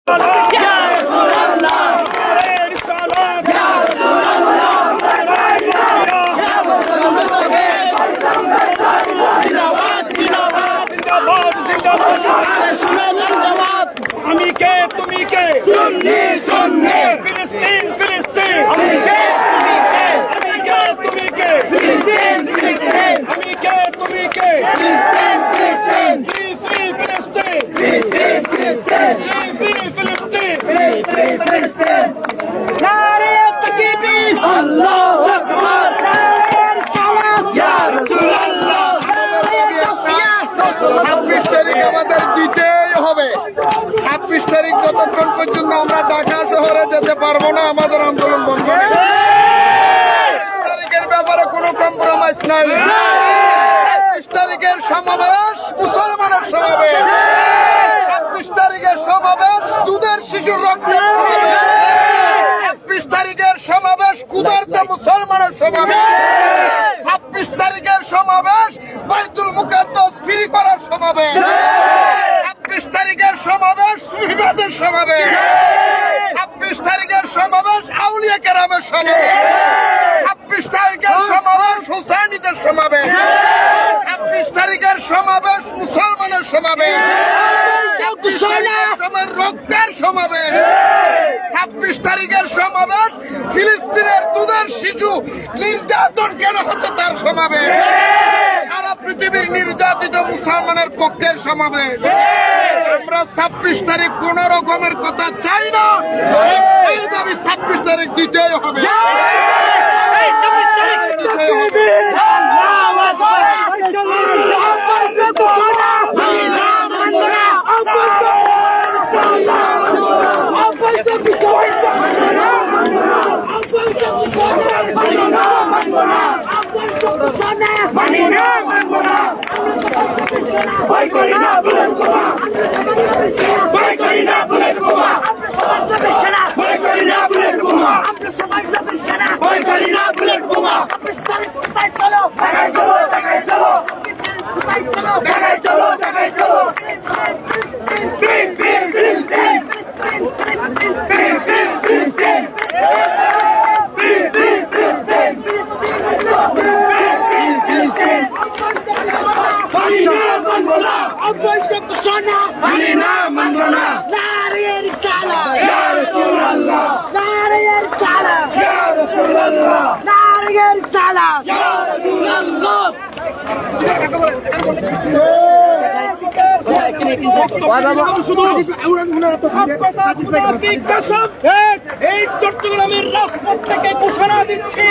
আমি কে তুমি কে ফিলিস্তিন ফিলিস্তিন আমি কে তুমি কে আমি কে তুমি কে ফ্রি ফিলিস্তিন নারে তাকবীর আল্লাহু আকবার নারে সালাম ইয়া রাসূলুল্লাহ 26 তারিখ আমাদের দিতেই হবে। 26 তারিখ যতক্ষণ পর্যন্ত আমরা ঢাকা শহরে যেতে পারবো না, আমাদের আন্দোলন বন্ধ নেই। 26 তারিখের ব্যাপারে কোনো কম্প্রোমাইজ নাই। 26 তারিখের সমাবেশ মুসলমানের সমাবেশ। 26 তারিখের সমাবেশ দুধের শিশুর রক্তের সমাবেশ। 26 তারিখের সমাবেশ ক্ষুধার্ত মুসলমানের সমাবেশ। 26 তারিখের সমাবেশ বাইতুল মুকাদ্দাস ফ্রি করার সমাবেশ। 26 তারিখের সমাবেশ শহীদের সমাবেশ। 26 তারিখের সমাবেশ আউলিয়া কেরামের সমাবেশ। 26 তারিখের সমাবেশ হুসাইনিদের সমাবেশ। 26 তারিখের সমাবেশ মুসলমানের সমাবেশ। 26 তারিখের সময় রক্তের সমাবেশ। 26 তারিখের সমাবেশ ফিলিস্তিনের দুধের শিশু নির্যাতন কেন হচ্ছে তার সমাবেশ। সারা পৃথিবীর নির্যাতিত মুসলমানের পক্ষের সমাবেশ। আমরা 26 তারিখ কোন রকমের কথা চাই না, এই দাবি 26 তারিখ দিতেই হবে। এই চট্টগ্রামের রাজপথ থেকে ঘোষণা দিচ্ছি,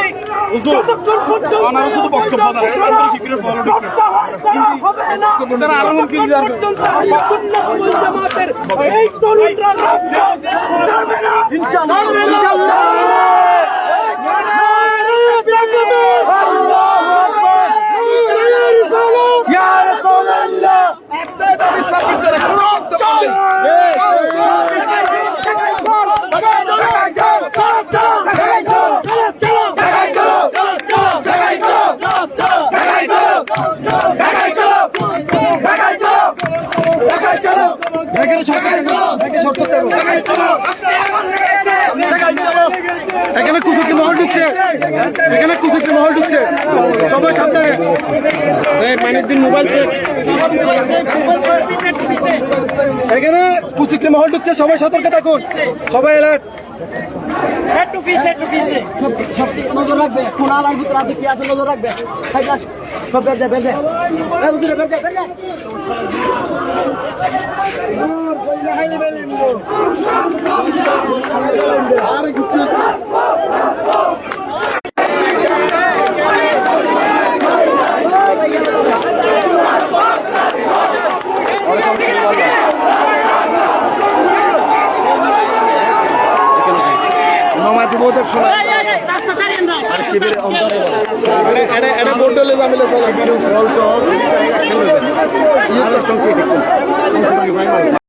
যতক্ষণ পর্যন্ত জামাতের এই তরুণরা ছাড়বে না। এখানে কুচুক্তি মহল ঢুকছে, এখানে কুচুক্তি মহল ঢুকছে, সবাই সাবধানে। এখানে কুচুক্তি মহল ঢুকছে, সবাই সতর্ক থাকুন, সবাই অ্যালার্ট। নজর রাখবে, কোন আলার ভিতরে আপনি কি আছে নজর রাখবে। সব বেঁধে বেঁধে শিবিরের